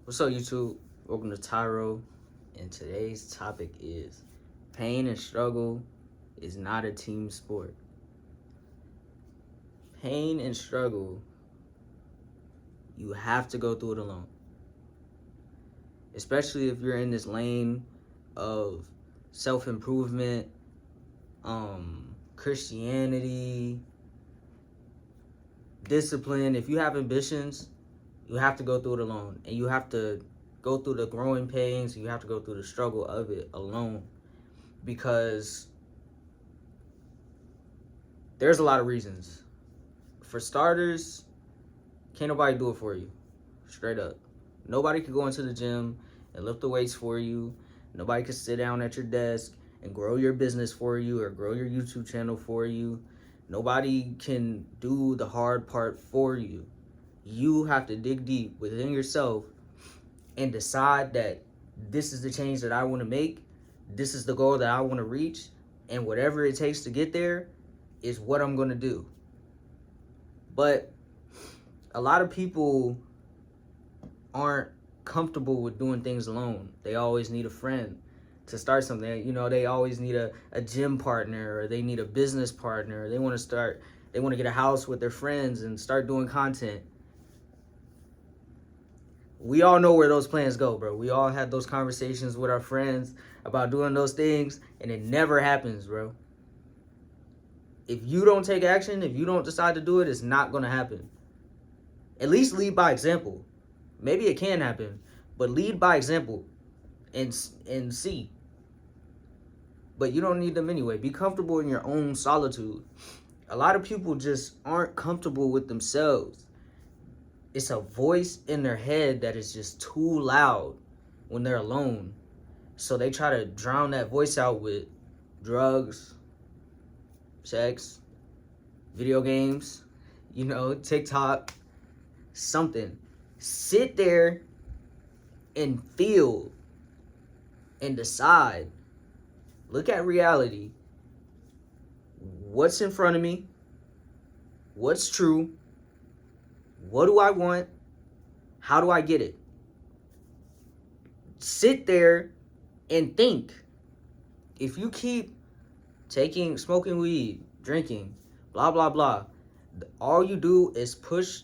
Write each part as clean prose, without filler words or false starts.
What's up, YouTube? Welcome to Tyro, and today's topic is pain and struggle is not a team sport. Pain and struggle, you have to go through it alone. Especially if you're in this lane of self-improvement, Christianity, discipline. If you have ambitions, you have to go through it alone, and you have to go through the growing pains. You have to go through the struggle of it alone, because there's a lot of reasons. For starters, can't nobody do it for you. Straight up. Nobody can go into the gym and lift the weights for you. Nobody can sit down at your desk and grow your business for you or grow your YouTube channel for you. Nobody can do the hard part for you. You have to dig deep within yourself and decide that this is the change that I want to make. This is the goal that I want to reach. And whatever it takes to get there is what I'm going to do. But a lot of people aren't comfortable with doing things alone. They always need a friend to start something. You know, they always need a gym partner, or they need a business partner. They want to get a house with their friends and start doing content. We all know where those plans go, bro. We all had those conversations with our friends about doing those things, and it never happens, bro. If you don't take action, if you don't decide to do it, it's not going to happen. At least lead by example. Maybe it can happen, but lead by example and see. But you don't need them anyway. Be comfortable in your own solitude. A lot of people just aren't comfortable with themselves. It's a voice in their head that is just too loud when they're alone. So they try to drown that voice out with drugs, sex, video games, TikTok, something. Sit there and feel and decide. Look at reality. What's in front of me? What's true? What do I want? How do I get it? Sit there and think. If you keep smoking weed, drinking, blah, blah, blah, all you do is push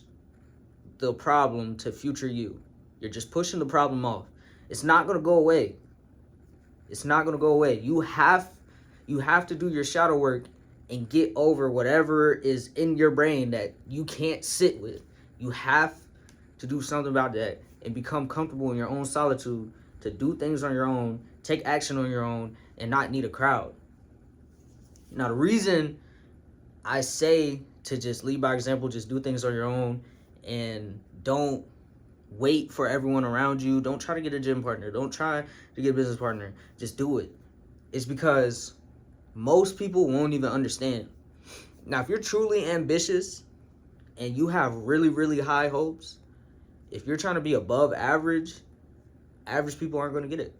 the problem to future you. You're just pushing the problem off. It's not going to go away. It's not going to go away. You have to do your shadow work and get over whatever is in your brain that you can't sit with. You have to do something about that and become comfortable in your own solitude to do things on your own, take action on your own, and not need a crowd. Now, the reason I say to just lead by example, just do things on your own, and don't wait for everyone around you. Don't try to get a gym partner. Don't try to get a business partner. Just do it. It's because most people won't even understand. Now, if you're truly ambitious and you have really, really high hopes, if you're trying to be above average people aren't going to get it.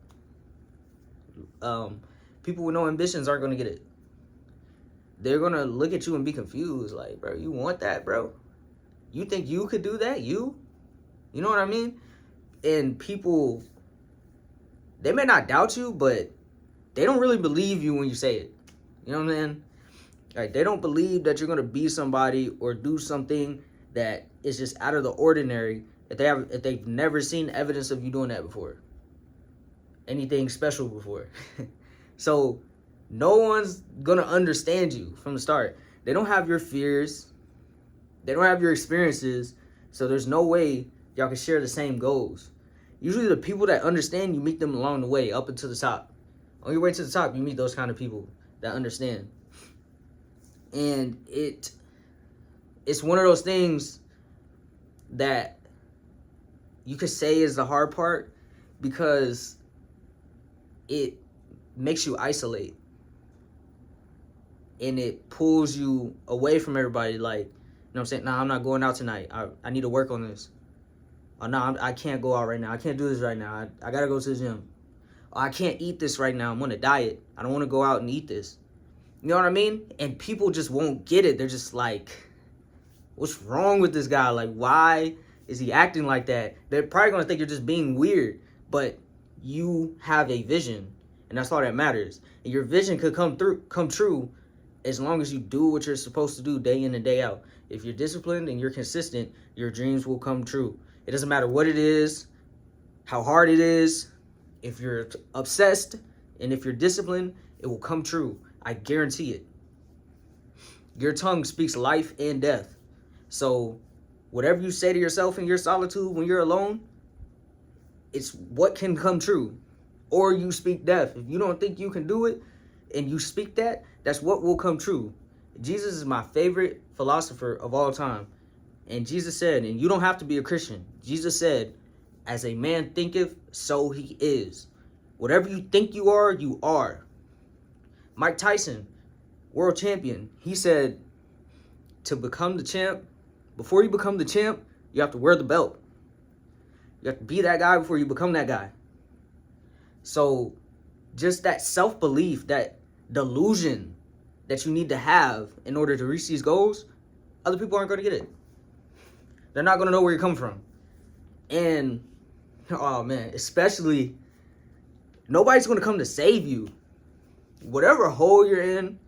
People with no ambitions aren't going to get it. They're going to look at you and be confused. Like, bro, you want that, bro? You think you could do that? You know what I mean? And people, they may not doubt you, but they don't really believe you when you say it. You know what I'm saying? Like, they don't believe that you're going to be somebody or do something that is just out of the ordinary if they've never seen evidence of you doing that before. Anything special before. So no one's going to understand you from the start. They don't have your fears. They don't have your experiences. So there's no way y'all can share the same goals. Usually the people that understand, you meet them along the way up until the top. On your way to the top, you meet those kind of people that understand. And it's one of those things that you could say is the hard part, because it makes you isolate. And it pulls you away from everybody. Like, you know what I'm saying? Nah, I'm not going out tonight. I need to work on this. Oh, no, I can't go out right now. I can't do this right now. I got to go to the gym. Oh, I can't eat this right now. I'm on a diet. I don't want to go out and eat this. You know what I mean? And people just won't get it. They're just like, what's wrong with this guy? Like, why is he acting like that? They're probably gonna think you're just being weird, but you have a vision, and that's all that matters. And your vision could come true, as long as you do what you're supposed to do day in and day out. If you're disciplined and you're consistent, your dreams will come true. It doesn't matter what it is, how hard it is. If you're obsessed and if you're disciplined, it will come true. I guarantee it. Your tongue speaks life and death. So whatever you say to yourself in your solitude when you're alone, it's what can come true. Or you speak death. If you don't think you can do it and you speak that, that's what will come true. Jesus is my favorite philosopher of all time. And Jesus said, and you don't have to be a Christian. Jesus said, as a man thinketh, so he is. Whatever you think you are, you are. Mike Tyson, world champion, he said, to become the champ, before you become the champ, you have to wear the belt. You have to be that guy before you become that guy. So just that self-belief, that delusion that you need to have in order to reach these goals, other people aren't going to get it. They're not going to know where you're coming from. And, oh man, especially, nobody's going to come to save you. Whatever hole you're in,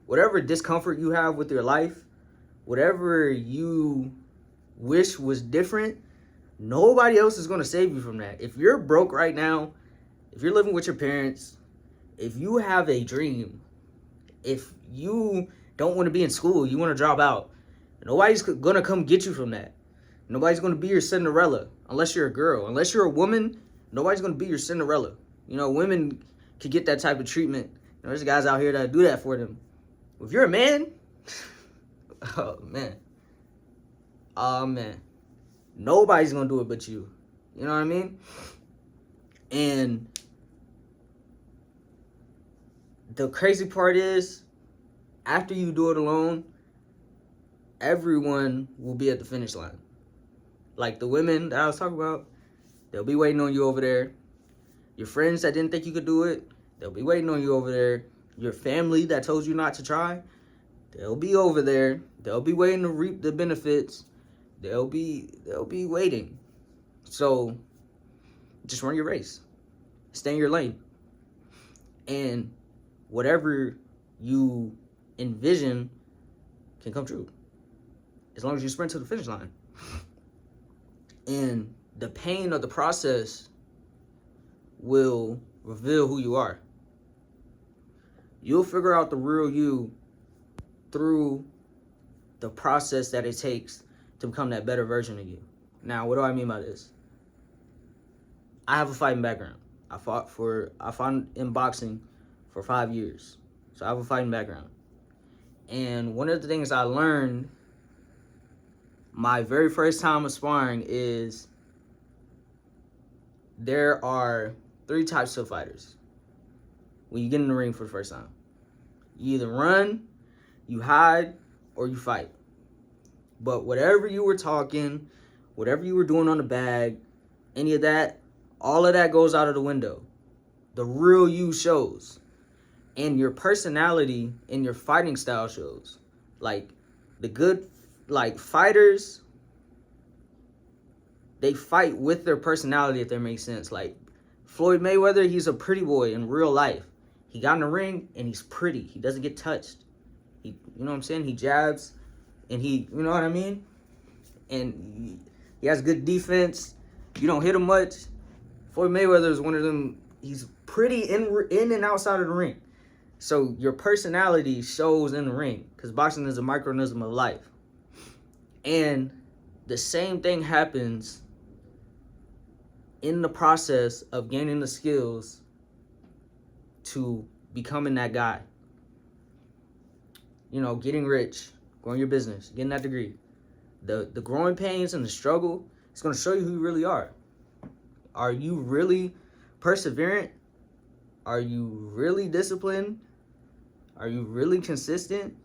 whatever discomfort you have with your life, whatever you wish was different, nobody else is going to save you from that. If you're broke right now, if you're living with your parents, if you have a dream, if you don't want to be in school, you want to drop out, nobody's going to come get you from that. Nobody's going to be your Cinderella, unless you're a girl. Unless you're a woman, nobody's going to be your Cinderella. You know, women can get that type of treatment. You know, there's guys out here that do that for them. If you're a man, oh man, nobody's going to do it but you. You know what I mean? And the crazy part is, after you do it alone, everyone will be at the finish line. Like the women that I was talking about, they'll be waiting on you over there. Your friends that didn't think you could do it, they'll be waiting on you over there. Your family that told you not to try, they'll be over there. They'll be waiting to reap the benefits. They'll be waiting. So just run your race. Stay in your lane. And whatever you envision can come true, as long as you sprint to the finish line. And the pain of the process will reveal who you are. You'll figure out the real you through the process that it takes to become that better version of you. Now, what do I mean by this? I have a fighting background. I fought in boxing for 5 years. So I have a fighting background. And one of the things I learned my very first time of sparring is there are 3 types of fighters when you get in the ring for the first time. You either run, you hide, or you fight. But whatever you were talking, whatever you were doing on the bag, any of that, all of that goes out of the window. The real you shows. And your personality and your fighting style shows. Like, the good, fighters, they fight with their personality, if that makes sense. Like, Floyd Mayweather, he's a pretty boy in real life. He got in the ring, and he's pretty. He doesn't get touched. You know what I'm saying? He jabs, and you know what I mean? And he has good defense. You don't hit him much. Floyd Mayweather is one of them. He's pretty in and outside of the ring. So your personality shows in the ring, because boxing is a micronism of life. And the same thing happens in the process of gaining the skills to becoming that guy. You know, getting rich, growing your business, getting that degree. The growing pains and the struggle, it's going to show you who you really are. Are you really perseverant? Are you really disciplined? Are you really consistent?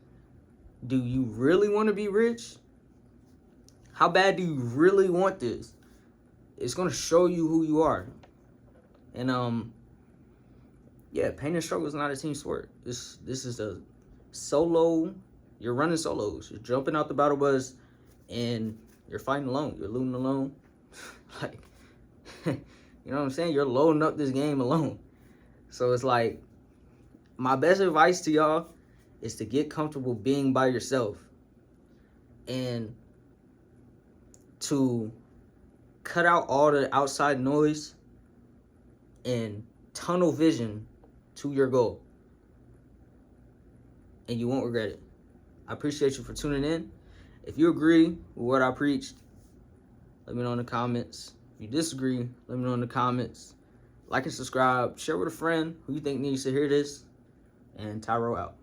Do you really want to be rich? How bad do you really want this? It's going to show you who you are. And yeah, pain and struggle is not a team sport. This is a solo. You're running solos. You're jumping out the battle bus, and You're fighting alone. You're looting alone. Like, you know what I'm saying? You're loading up this game alone. So it's like, my best advice to y'all is to get comfortable being by yourself and to cut out all the outside noise and tunnel vision to your goal. And you won't regret it. I appreciate you for tuning in. If you agree with what I preached, let me know in the comments. If you disagree, let me know in the comments. Like and subscribe. Share with a friend who you think needs to hear this. And Tyro out.